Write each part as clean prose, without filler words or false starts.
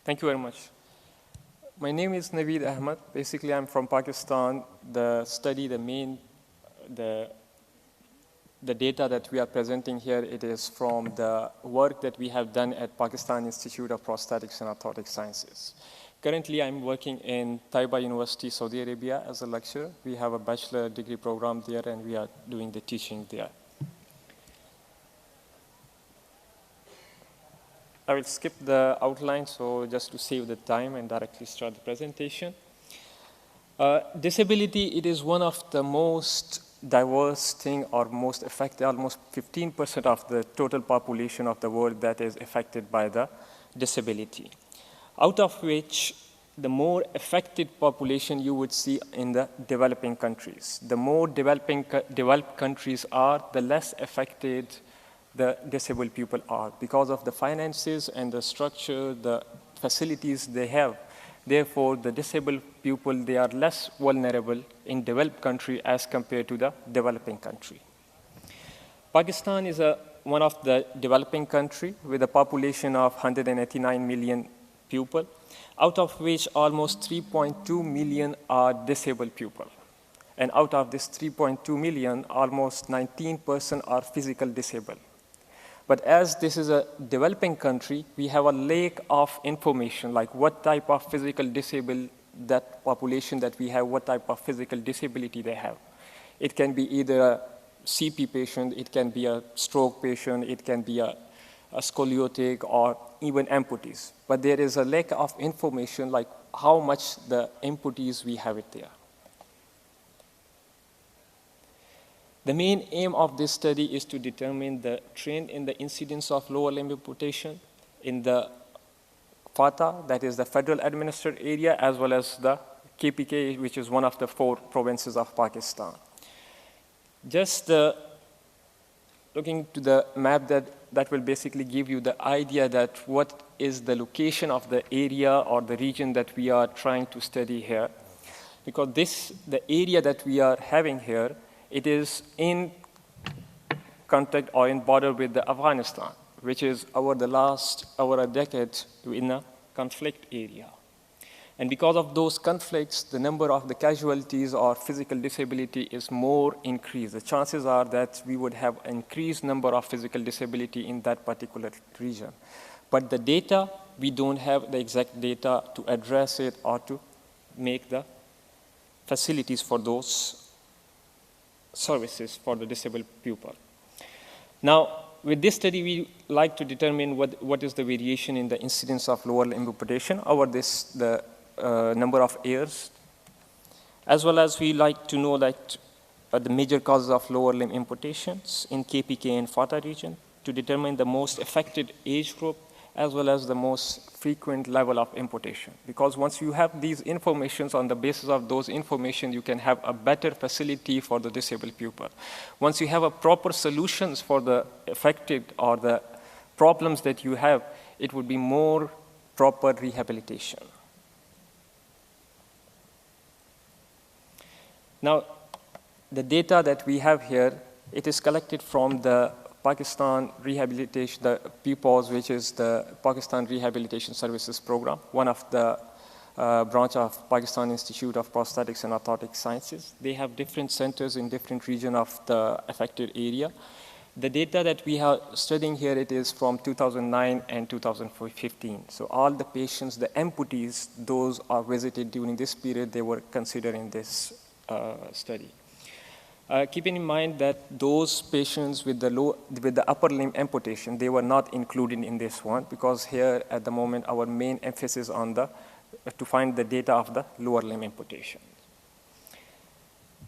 Thank you very much. My name is Naveed Ahmed. Basically, I'm from Pakistan. The data that we are presenting here, it is from the work that we have done at Pakistan Institute of Prosthetics and Orthotic Sciences. Currently, I'm working in Taiba University, Saudi Arabia as a lecturer. We have a bachelor degree program there, and we are doing the teaching there. I will skip the outline, so just to save the time and directly start the presentation. Disability, it is one of the most diverse thing or most affected, almost 15% of the total population of the world that is affected by the disability. Out of which, the more affected population you would see in the developing countries. The more developed countries are, the less affected the disabled people are because of the finances and the structure, the facilities they have. Therefore, the disabled people, they are less vulnerable in developed country as compared to the developing country. Pakistan is one of the developing country with a population of 189 million people, out of which almost 3.2 million are disabled people. And out of this 3.2 million, almost 19% are physical disabled. But as this is a developing country, we have a lack of information, like what type of physical disabled that population that we have, what type of physical disability they have. It can be either a CP patient, it can be a stroke patient, it can be a scoliotic or even amputees. But there is a lack of information, like how much the amputees we have it there. The main aim of this study is to determine the trend in the incidence of lower limb amputation in the FATA, that is the federal administered area, as well as the KPK, which is one of the 4 provinces of Pakistan. Just looking to the map that will basically give you the idea that what is the location of the area or the region that we are trying to study here. Because the area that we are having here, it is in contact or in border with the Afghanistan, which is over a decade in a conflict area. And because of those conflicts, the number of the casualties or physical disability is more increased. The chances are that we would have increased number of physical disability in that particular region. But the data, we don't have the exact data to address it or to make the facilities for those services for the disabled people. Now, with this study, we like to determine what is the variation in the incidence of lower limb amputation over the number of years, as well as we like to know the major causes of lower limb amputations in KPK and FATA region to determine the most affected age group, as well as the most frequent level of amputation. Because once you have these informations, on the basis of those information, you can have a better facility for the disabled people. Once you have a proper solutions for the affected or the problems that you have, it would be more proper rehabilitation. Now, the data that we have here, it is collected from the Pakistan Rehabilitation, the PPOS, which is the Pakistan Rehabilitation Services Program, one of the branch of Pakistan Institute of Prosthetics and Orthotic Sciences. They have different centers in different regions of the affected area. The data that we are studying here, it is from 2009 and 2015. So all the patients, the amputees, those are visited during this period, they were considered in this study. Keeping in mind that those patients with the upper limb amputation, they were not included in this one, because here at the moment our main emphasis on to find the data of the lower limb amputation.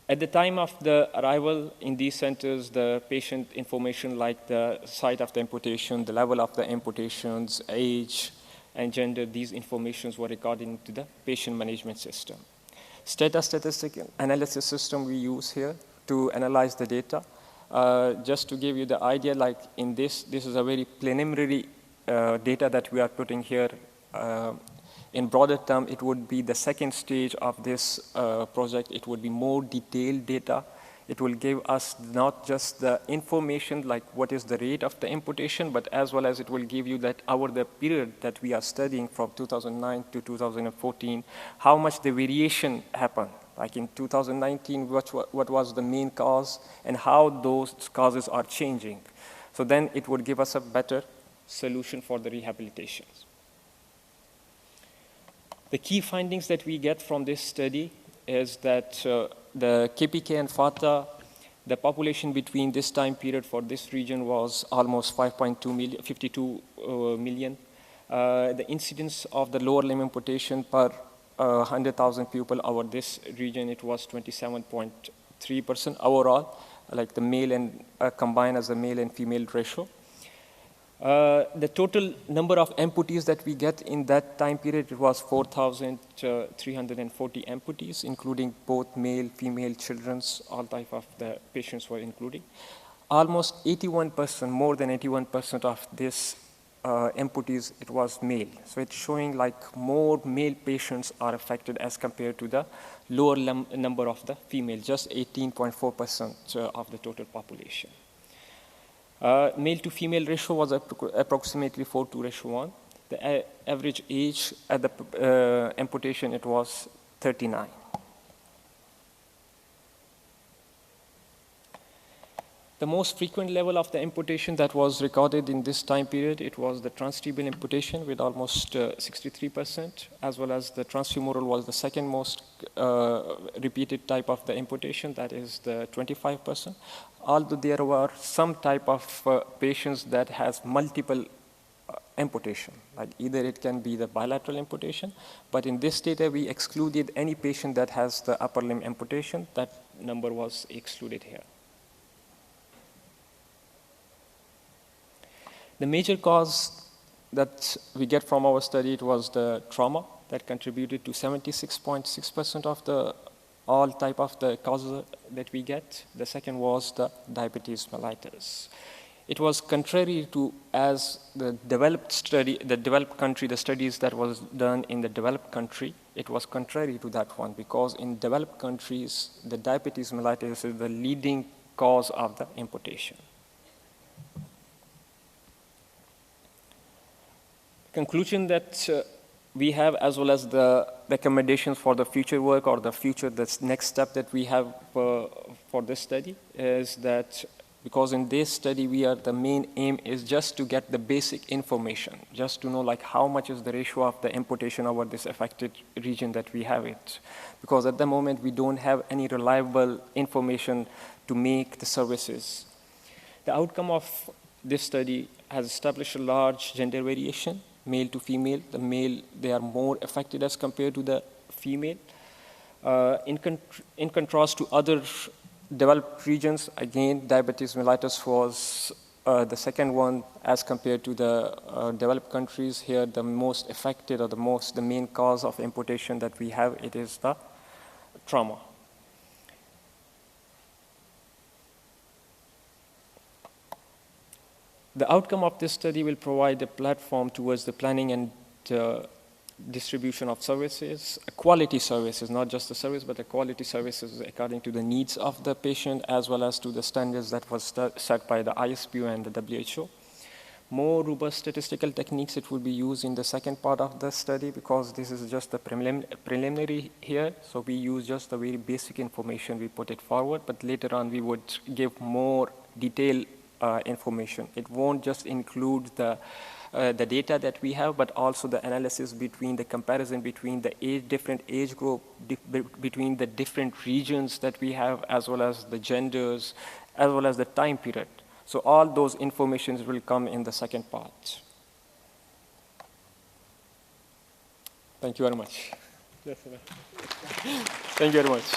At the time of the arrival in these centers, the patient information like the site of the amputation, the level of the amputations, age, and gender, these informations were recorded into the patient management system. Statistic analysis system we use here to analyze the data. Just to give you the idea, like in this is a very preliminary data that we are putting here. In broader term, it would be the second stage of this project. It would be more detailed data. It will give us not just the information like what is the rate of the amputation, but as well as it will give you that over the period that we are studying from 2009 to 2014, how much the variation happened. Like in 2019, what was the main cause and how those causes are changing. So then it would give us a better solution for the rehabilitations. The key findings that we get from this study is that the KPK and FATA, the population between this time period for this region was almost 5.2 million, 52 million. The incidence of the lower limb amputation per 100,000 people over this region, it was 27.3% overall, like the male and combined as a male and female ratio. The total number of amputees that we get in that time period, it was 4,340 amputees, including both male, female, children's, all type of the patients were including. Almost 81%, more than 81% of this amputees, it was male. So it's showing like more male patients are affected as compared to the lower number of the female, just 18.4% of the total population. Male to female ratio was approximately 4:1. The average age at the amputation, it was 39. The most frequent level of the amputation that was recorded in this time period, it was the transtibial amputation with almost 63%, as well as the transfemoral was the second most repeated type of the amputation, that is the 25%. Although there were some type of patients that has multiple amputation, like either it can be the bilateral amputation, but in this data we excluded any patient that has the upper limb amputation. That number was excluded here. The major cause that we get from our study, it was the trauma that contributed to 76.6% of the all type of the causes that we get. The second was the diabetes mellitus. It was contrary to as the developed study, the developed country, the studies that was done in the developed country, it was contrary to that one, because in developed countries, the diabetes mellitus is the leading cause of the amputation. Conclusion that we have, as well as the recommendations for the future work or the future, the next step that we have for this study is that because in this study the main aim is just to get the basic information, just to know like how much is the ratio of the amputation over this affected region that we have it. Because at the moment we don't have any reliable information to make the services. The outcome of this study has established a large gender variation, male to female. The male, they are more affected as compared to the female. In contrast to other developed regions, again, diabetes mellitus was the second one as compared to the developed countries. Here, the most affected or the main cause of amputation that we have, it is the trauma. The outcome of this study will provide a platform towards the planning and distribution of services, quality services, not just the service, but the quality services according to the needs of the patient, as well as to the standards that was set by the ISPO and the WHO. More robust statistical techniques, it will be used in the second part of the study, because this is just the preliminary here. So we use just the very basic information, we put it forward, but later on we would give more detailed information. It won't just include the data that we have, but also the analysis between the comparison between the different age group, between the different regions that we have, as well as the genders, as well as the time period. So all those informations will come in the second part. Thank you very much. Thank you very much.